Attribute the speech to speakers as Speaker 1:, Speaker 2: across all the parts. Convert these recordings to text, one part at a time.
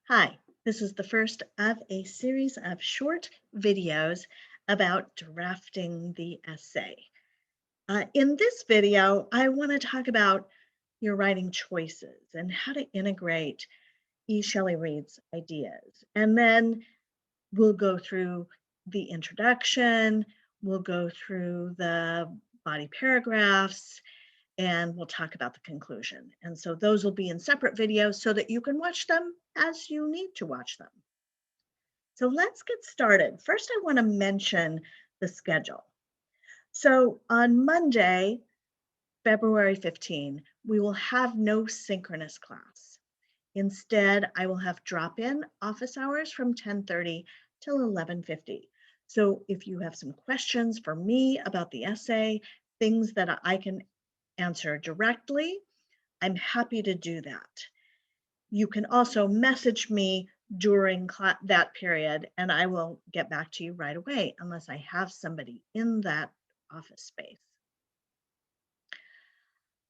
Speaker 1: Hi, this is the first of a series of short videos about drafting the essay. In this video, I want to talk about your writing choices and how to integrate Shelley Reid's ideas. And then we'll go through the introduction, we'll go through the body paragraphs, and we'll talk about the conclusion. And so those will be in separate videos so that you can watch them as you need to watch them. So let's get started. First, I want to mention the schedule. So on Monday, February 15, we will have no synchronous class. Instead, I will have drop-in office hours from 10:30 till 11:50. So if you have some questions for me about the essay, things that I can answer directly, I'm happy to do that. You can also message me during that period, and I will get back to you right away unless I have somebody in that office space.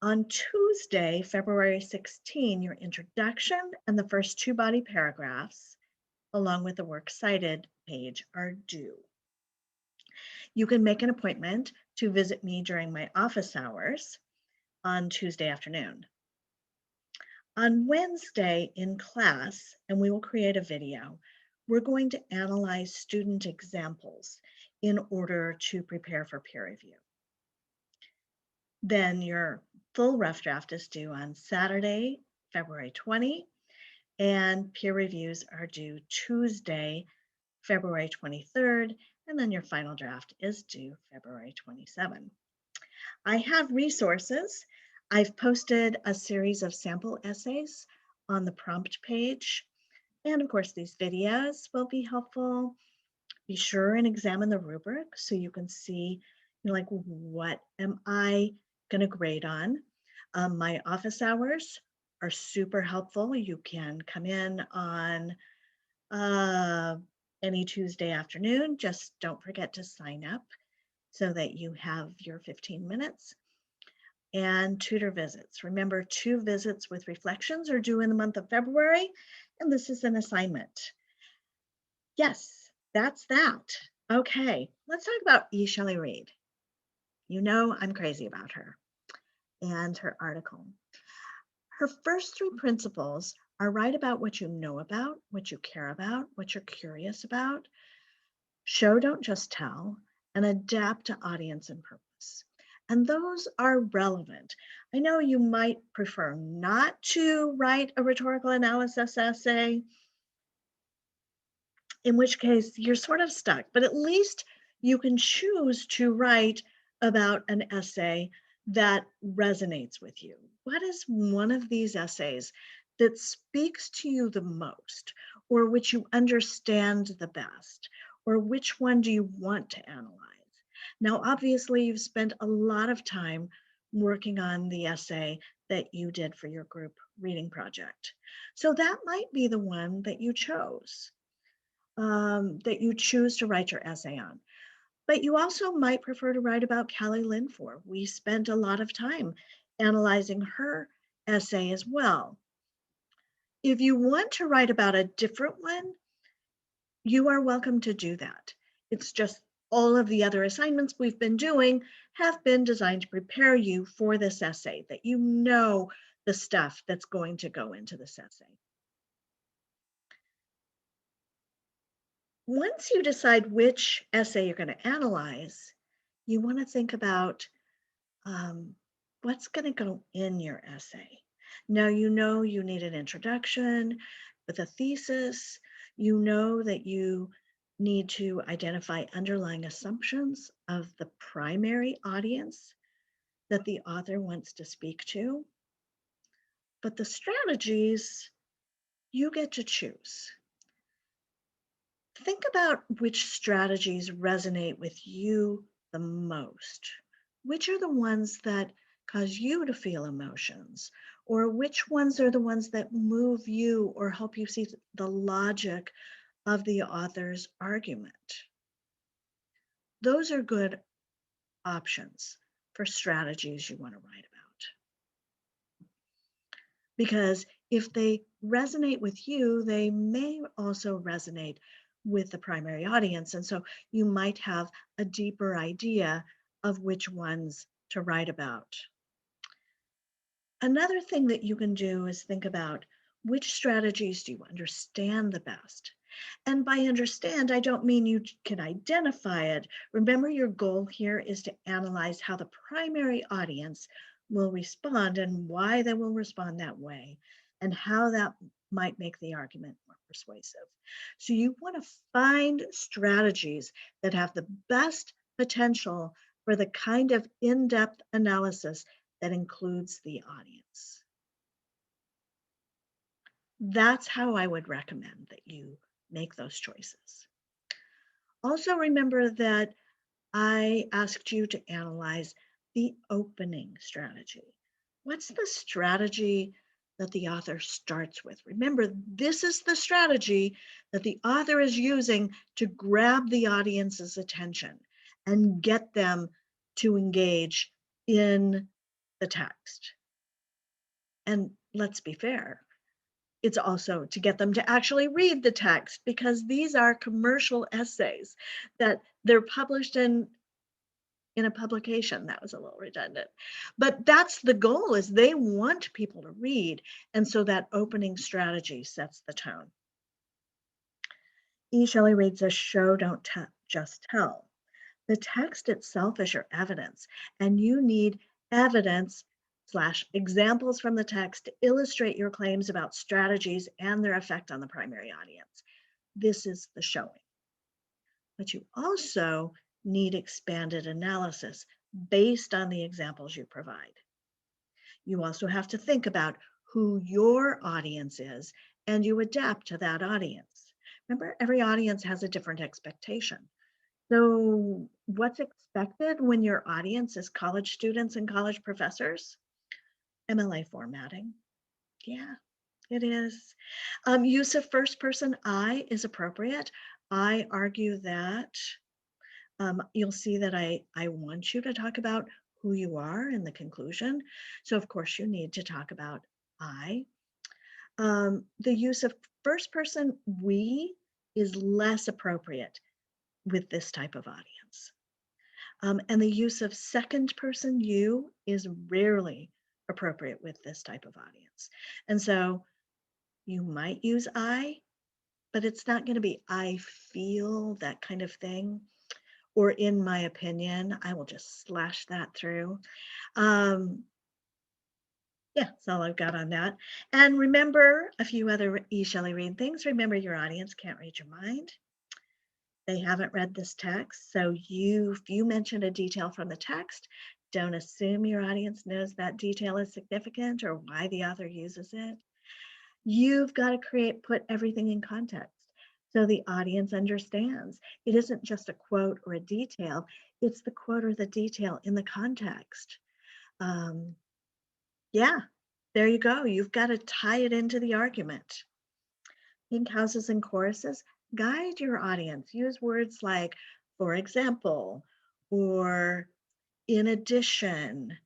Speaker 1: On Tuesday, February 16, your introduction and the first two body paragraphs, along with the works cited page, are due. You can make an appointment to visit me during my office hours on Tuesday afternoon. On Wednesday in class, and we will create a video, we're going to analyze student examples in order to prepare for peer review. Then your full rough draft is due on Saturday, February 20, and peer reviews are due Tuesday, February 23rd, and then your final draft is due February 27. I have resources. I've posted a series of sample essays on the prompt page. And of course, these videos will be helpful. Be sure and examine the rubric so you can see, like, what am I going to grade on? My office hours are super helpful. You can come in on any Tuesday afternoon. Just don't forget to sign up so that you have your 15 minutes. And tutor visits. Remember, 2 visits with reflections are due in the month of February, and this is an assignment. Yes, that's that. Okay, let's talk about Shelley Reid. You know I'm crazy about her and her article. Her first 3 principles are write about what you know about, what you care about, what you're curious about, show, don't just tell, and adapt to audience and purpose. And those are relevant. I know you might prefer not to write a rhetorical analysis essay, in which case you're sort of stuck, but at least you can choose to write about an essay that resonates with you. What is one of these essays that speaks to you the most, or which you understand the best, or which one do you want to analyze? Now, obviously, you've spent a lot of time working on the essay that you did for your group reading project. So that might be the one that you chose, that you choose to write your essay on. But you also might prefer to write about Callie Linfor. We spent a lot of time analyzing her essay as well. If you want to write about a different one, you are welcome to do that. It's just all of the other assignments we've been doing have been designed to prepare you for this essay, that you know the stuff that's going to go into this essay. Once you decide which essay you're going to analyze, you want to think about what's going to go in your essay. Now, you know you need an introduction with a thesis. You know that you need to identify underlying assumptions of the primary audience that the author wants to speak to. But the strategies, you get to choose. Think about which strategies resonate with you the most. Which are the ones that cause you to feel emotions? Or which ones are the ones that move you or help you see the logic of the author's argument? Those are good options for strategies you want to write about. Because If they resonate with you, they may also resonate with the primary audience. And so you might have a deeper idea of which ones to write about. Another thing that you can do is think about which strategies do you understand the best. And by understand, I don't mean you can identify it. Remember, your goal here is to analyze how the primary audience will respond and why they will respond that way, and how that might make the argument more persuasive. So you want to find strategies that have the best potential for the kind of in-depth analysis that includes the audience. That's how I would recommend that you make those choices. Also, remember that I asked you to analyze the opening strategy. What's the strategy that the author starts with? Remember, this is the strategy that the author is using to grab the audience's attention and get them to engage in the text. And let's be fair, it's also to get them to actually read the text, because these are commercial essays that they're published in a publication. That was a little redundant, but that's the goal, is they want people to read. And so that opening strategy sets the tone. E. Shelley Reid says, show, don't just tell. The text itself is your evidence, and you need evidence slash examples from the text to illustrate your claims about strategies and their effect on the primary audience. This is the showing. But you also need expanded analysis based on the examples you provide. You also have to think about who your audience is, and you adapt to that audience. Remember, every audience has a different expectation. So what's expected when your audience is college students and college professors? MLA formatting. Yeah, it is. Use of first person I is appropriate. I argue that you'll see that I want you to talk about who you are in the conclusion. So of course you need to talk about I. The use of first person we is less appropriate with this type of audience. And the use of second person you is rarely appropriate with this type of audience. And so you might use I, but it's not going to be I feel, that kind of thing. Or in my opinion, I will just slash that through. Yeah, that's all I've got on that. And remember a few other E. Shelley Reid things. Remember, your audience can't read your mind. They haven't read this text. So if you mention a detail from the text, don't assume your audience knows that detail is significant or why the author uses it. You've got to put everything in context so the audience understands. It isn't just a quote or a detail, it's the quote or the detail in the context. Yeah, there you go. You've got to tie it into the argument. Pink houses and choruses, guide your audience. Use words like, for example, or in addition.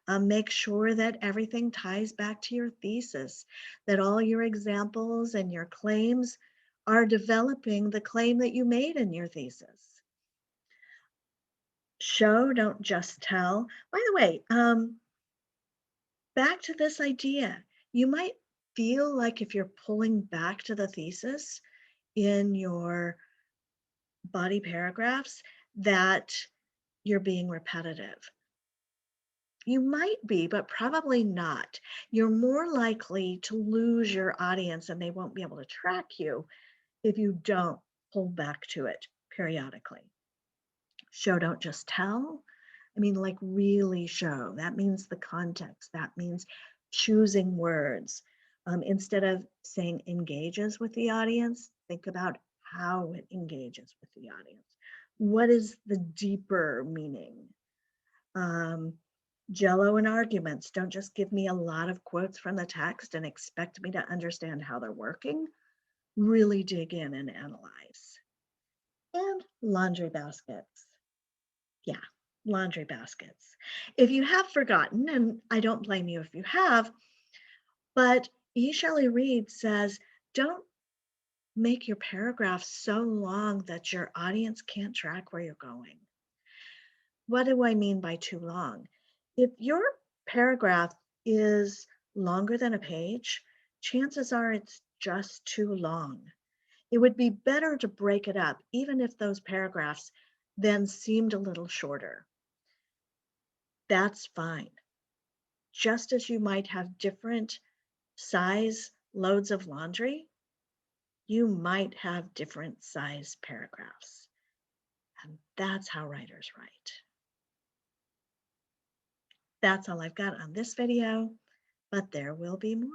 Speaker 1: Make sure that everything ties back to your thesis, that all your examples and your claims are developing the claim that you made in your thesis. Show, don't just tell. By the way, back to this idea, you might feel like if you're pulling back to the thesis in your body paragraphs, that you're being repetitive. You might be, but probably not. You're more likely to lose your audience and they won't be able to track you if you don't pull back to it periodically. Show, don't just tell. I mean, like really show. That means the context. That means choosing words. Instead of saying engages with the audience, think about how it engages with the audience. What is the deeper meaning? Jello and arguments. Don't just give me a lot of quotes from the text and expect me to understand how they're working. Really dig in and analyze. And laundry baskets. Yeah, laundry baskets. If you have forgotten, and I don't blame you if you have, but Shelley Reid says, don't make your paragraph so long that your audience can't track where you're going. What do I mean by too long? If your paragraph is longer than a page, chances are it's just too long. It would be better to break it up, even if those paragraphs then seemed a little shorter. That's fine. Just as you might have different size loads of laundry, you might have different size paragraphs. And that's how writers write. That's all I've got on this video, but there will be more.